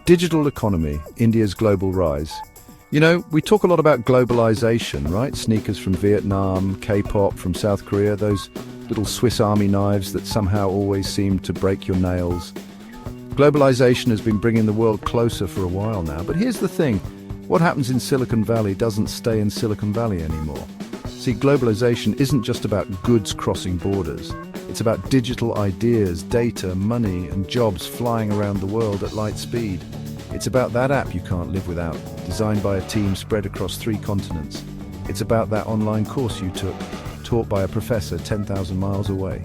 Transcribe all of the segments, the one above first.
Digital economy, India's global rise. You know, we talk a lot about globalization, right? Sneakers from Vietnam, K-pop from South Korea, those little Swiss Army knives that somehow always seem to break your nails. Globalization has been bringing the world closer for a while now, but here's the thing. What happens in Silicon Valley doesn't stay in Silicon Valley anymore. See, globalization isn't just about goods crossing borders. It's about digital ideas, data, money, and jobs flying around the world at light speed. It's about that app you can't live without, designed by a team spread across 3 continents. It's about that online course you took, taught by a professor 10,000 miles away.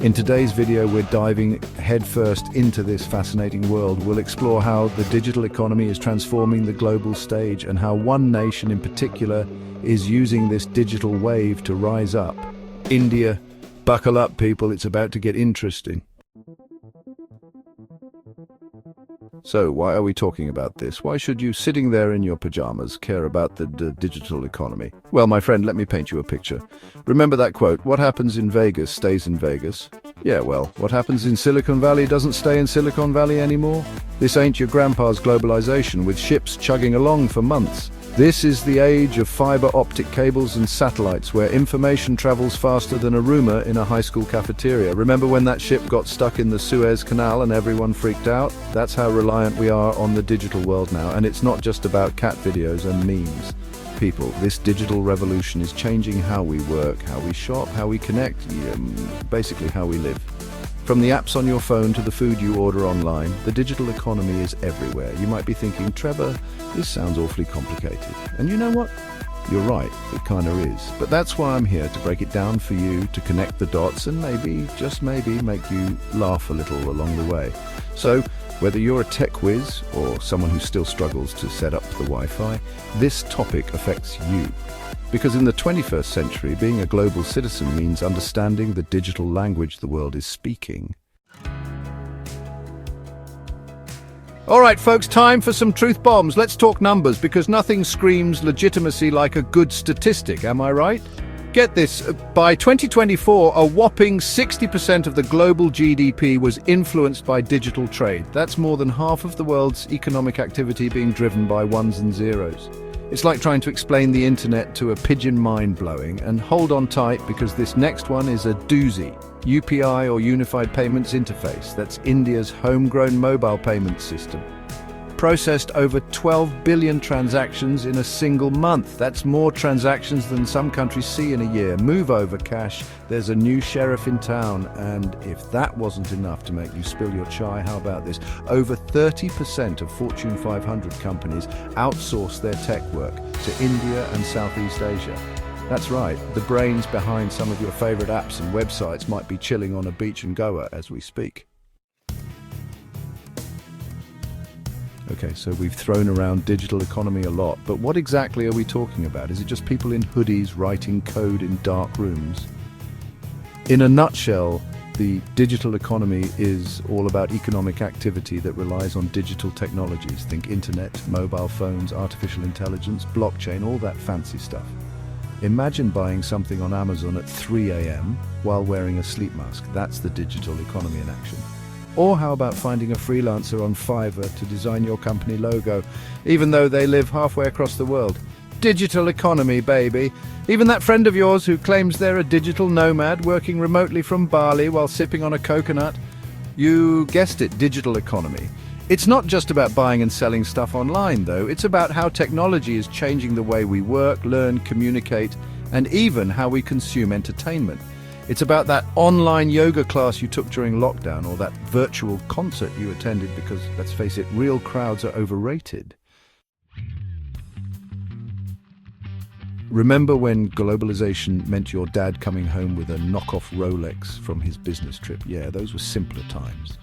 In today's video, we're diving headfirst into this fascinating world. We'll explore how the digital economy is transforming the global stage and how one nation in particular is using this digital wave to rise up. India. Buckle up, people, it's about to get interesting. So, why are we talking about this? Why should you, sitting there in your pajamas, care about the digital economy? Well, my friend, let me paint you a picture. Remember that quote, what happens in Vegas stays in Vegas? Yeah, well, what happens in Silicon Valley doesn't stay in Silicon Valley anymore. This ain't your grandpa's globalization with ships chugging along for months. This is the age of fiber optic cables and satellites where information travels faster than a rumor in a high school cafeteria. Remember when that ship got stuck in the Suez Canal and everyone freaked out? That's how reliant we are on the digital world now, and it's not just about cat videos and memes. People, this digital revolution is changing how we work, how we shop, how we connect, basically how we live. From the apps on your phone to the food you order online, the digital economy is everywhere. You might be thinking, Trevor, this sounds awfully complicated. And you know what? You're right, it kind of is. But that's why I'm here, to break it down for you, to connect the dots and maybe, just maybe, make you laugh a little along the way. So, whether you're a tech whiz or someone who still struggles to set up the Wi-Fi, this topic affects you. Because in the 21st century, being a global citizen means understanding the digital language the world is speaking. All right, folks, time for some truth bombs. Let's talk numbers, because nothing screams legitimacy like a good statistic, am I right? Get this, by 2024, a whopping 60% of the global GDP was influenced by digital trade. That's more than half of the world's economic activity being driven by ones and zeros. It's like trying to explain the internet to a pigeon, mind-blowing. And hold on tight, because this next one is a doozy. UPI, or Unified Payments Interface. That's India's homegrown mobile payment system. Processed over 12 billion transactions in a single month. That's more transactions than some countries see in a year. Move over, cash. There's a new sheriff in town. And if that wasn't enough to make you spill your chai, how about this? Over 30% of Fortune 500 companies outsource their tech work to India and Southeast Asia. That's right, the brains behind some of your favorite apps and websites might be chilling on a beach in Goa as we speak. Okay, so we've thrown around digital economy a lot, but what exactly are we talking about? Is it just people in hoodies writing code in dark rooms? In a nutshell, the digital economy is all about economic activity that relies on digital technologies. Think internet, mobile phones, artificial intelligence, blockchain, all that fancy stuff. Imagine buying something on Amazon at 3 a.m. while wearing a sleep mask. That's the digital economy in action. Or how about finding a freelancer on Fiverr to design your company logo, even though they live halfway across the world? Digital economy, baby. Even that friend of yours who claims they're a digital nomad working remotely from Bali while sipping on a coconut. You guessed it, digital economy. It's not just about buying and selling stuff online, though. It's about how technology is changing the way we work, learn, communicate, and even how we consume entertainment. It's about that online yoga class you took during lockdown, or that virtual concert you attended because, let's face it, real crowds are overrated. Remember when globalization meant your dad coming home with a knockoff Rolex from his business trip? Yeah, those were simpler times.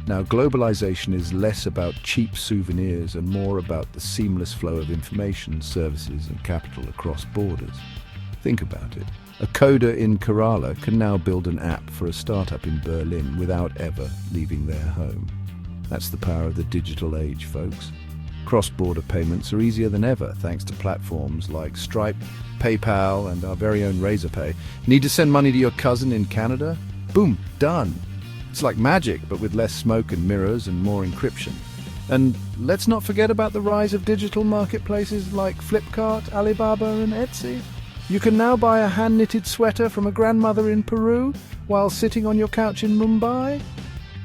Now, globalization is less about cheap souvenirs and more about the seamless flow of information, services, and capital across borders. Think about it. A coder in Kerala can now build an app for a startup in Berlin without ever leaving their home. That's the power of the digital age, folks. Cross-border payments are easier than ever thanks to platforms like Stripe, PayPal, and our very own Razorpay. Need to send money to your cousin in Canada? Boom, done. It's like magic, but with less smoke and mirrors and more encryption. And let's not forget about the rise of digital marketplaces like Flipkart, Alibaba and Etsy. You can now buy a hand-knitted sweater from a grandmother in Peru while sitting on your couch in Mumbai.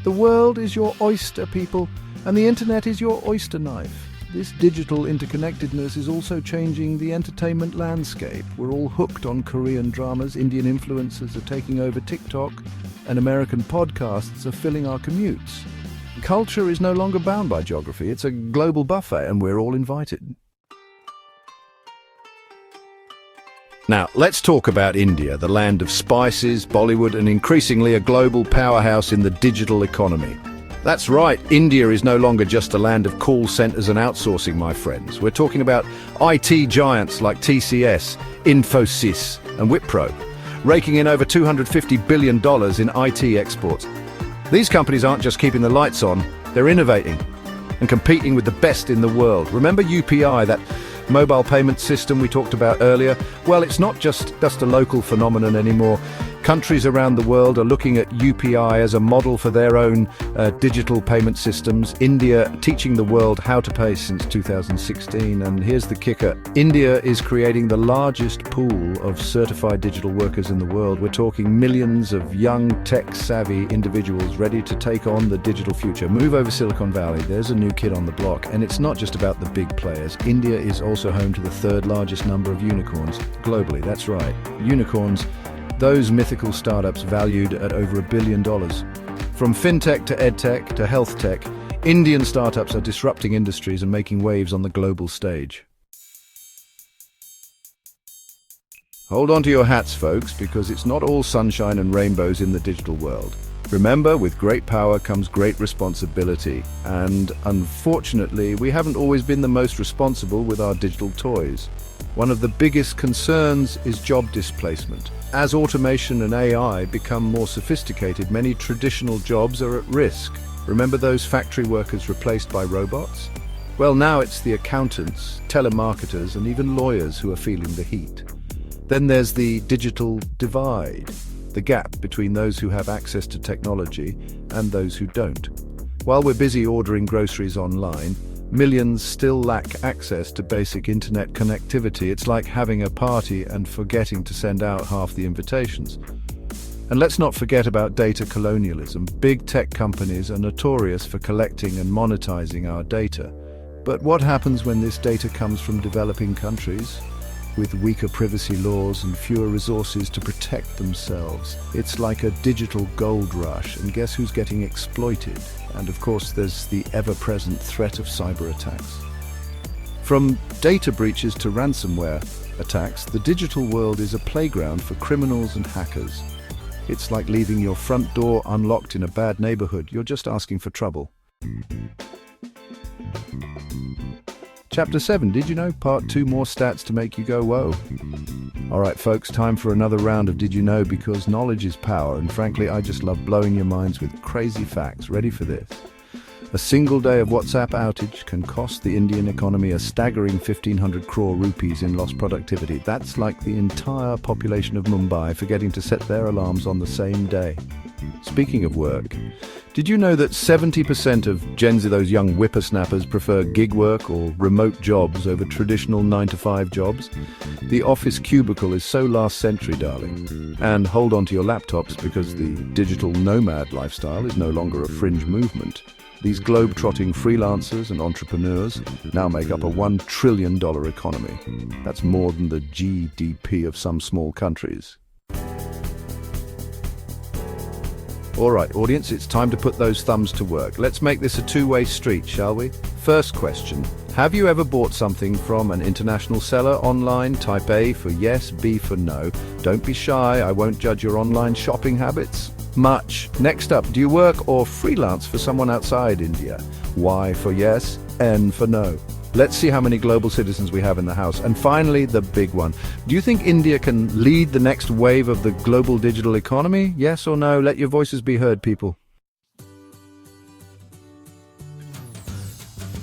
The world is your oyster, people, and the internet is your oyster knife. This digital interconnectedness is also changing the entertainment landscape. We're all hooked on Korean dramas, Indian influencers are taking over TikTok, and American podcasts are filling our commutes. Culture is no longer bound by geography. It's a global buffet, and we're all invited. Now, let's talk about India, the land of spices, Bollywood, and increasingly a global powerhouse in the digital economy. That's right, India is no longer just a land of call centers and outsourcing, my friends. We're talking about IT giants like TCS, Infosys, and Wipro, raking in over $250 billion in IT exports. These companies aren't just keeping the lights on, they're innovating and competing with the best in the world. Remember UPI, that mobile payment system we talked about earlier? Well, it's not just a local phenomenon anymore. Countries around the world are looking at UPI as a model for their own digital payment systems. India teaching the world how to pay since 2016. And here's the kicker. India is creating the largest pool of certified digital workers in the world. We're talking millions of young tech-savvy individuals ready to take on the digital future. Move over Silicon Valley. There's a new kid on the block. And it's not just about the big players. India is also home to the third largest number of unicorns globally. That's right. Unicorns. Those mythical startups valued at over $1 billion. From fintech to edtech to health tech, Indian startups are disrupting industries and making waves on the global stage. Hold on to your hats, folks, because it's not all sunshine and rainbows in the digital world. Remember, with great power comes great responsibility. And unfortunately, we haven't always been the most responsible with our digital toys. One of the biggest concerns is job displacement. As automation and AI become more sophisticated, many traditional jobs are at risk. Remember those factory workers replaced by robots? Well, now it's the accountants, telemarketers, and even lawyers who are feeling the heat. Then there's the digital divide, the gap between those who have access to technology and those who don't. While we're busy ordering groceries online, millions still lack access to basic internet connectivity. It's like having a party and forgetting to send out half the invitations. And let's not forget about data colonialism. Big tech companies are notorious for collecting and monetizing our data. But what happens when this data comes from developing countries with weaker privacy laws and fewer resources to protect themselves? It's like a digital gold rush, and guess who's getting exploited? And of course, there's the ever-present threat of cyber attacks. From data breaches to ransomware attacks, the digital world is a playground for criminals and hackers. It's like leaving your front door unlocked in a bad neighborhood. You're just asking for trouble. Chapter 7, did you know? Part 2, more stats to make you go, whoa. Alright folks, time for another round of Did You Know, because knowledge is power, and frankly I just love blowing your minds with crazy facts. Ready for this? A single day of WhatsApp outage can cost the Indian economy a staggering 1,500 crore rupees in lost productivity. That's like the entire population of Mumbai forgetting to set their alarms on the same day. Speaking of work, did you know that 70% of Gen Z, those young whippersnappers, prefer gig work or remote jobs over traditional 9-to-5 jobs? The office cubicle is so last century, darling. And hold on to your laptops, because the digital nomad lifestyle is no longer a fringe movement. These globe-trotting freelancers and entrepreneurs now make up a $1 trillion economy. That's more than the GDP of some small countries. All right, audience, it's time to put those thumbs to work. Let's make this a two-way street, shall we? First question. Have you ever bought something from an international seller online? Type A for yes, B for no. Don't be shy, I won't judge your online shopping habits. Much. Next up, do you work or freelance for someone outside India? Y for yes, N for no. Let's see how many global citizens we have in the house. And finally, the big one. Do you think India can lead the next wave of the global digital economy? Yes or no? Let your voices be heard, people.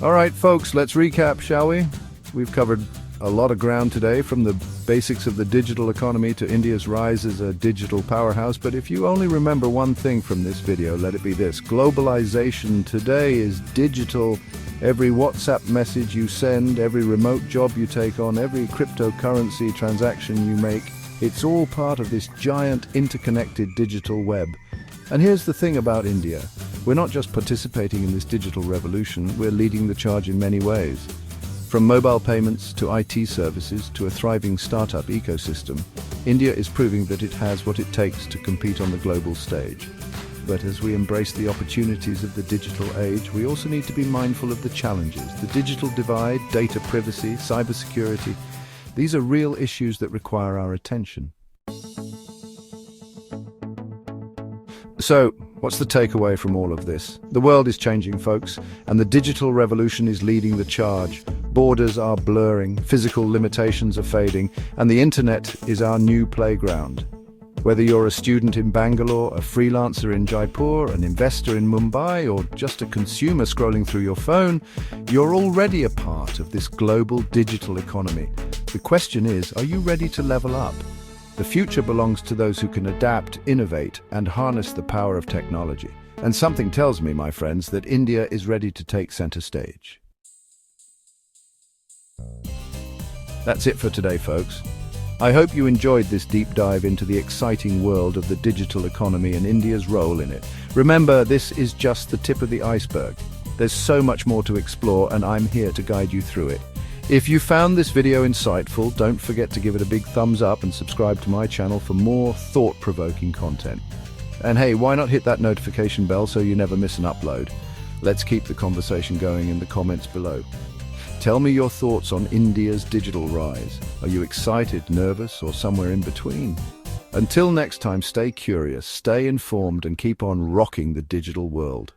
All right, folks, let's recap, shall we? We've covered a lot of ground today, from the basics of the digital economy to India's rise as a digital powerhouse. But if you only remember one thing from this video, let it be this. Globalization today is digital Every WhatsApp message you send, every remote job you take on, every cryptocurrency transaction you make, it's all part of this giant interconnected digital web. And here's the thing about India. We're not just participating in this digital revolution, we're leading the charge in many ways. From mobile payments to IT services to a thriving startup ecosystem, India is proving that it has what it takes to compete on the global stage. But as we embrace the opportunities of the digital age, we also need to be mindful of the challenges. The digital divide, data privacy, cybersecurity, these are real issues that require our attention. So, what's the takeaway from all of this? The world is changing, folks, and the digital revolution is leading the charge. Borders are blurring, physical limitations are fading, and the internet is our new playground. Whether you're a student in Bangalore, a freelancer in Jaipur, an investor in Mumbai, or just a consumer scrolling through your phone, you're already a part of this global digital economy. The question is, are you ready to level up? The future belongs to those who can adapt, innovate, and harness the power of technology. And something tells me, my friends, that India is ready to take center stage. That's it for today, folks. I hope you enjoyed this deep dive into the exciting world of the digital economy and India's role in it. Remember, this is just the tip of the iceberg. There's so much more to explore, and I'm here to guide you through it. If you found this video insightful, don't forget to give it a big thumbs up and subscribe to my channel for more thought-provoking content. And hey, why not hit that notification bell so you never miss an upload? Let's keep the conversation going in the comments below. Tell me your thoughts on India's digital rise. Are you excited, nervous, or somewhere in between? Until next time, stay curious, stay informed, and keep on rocking the digital world.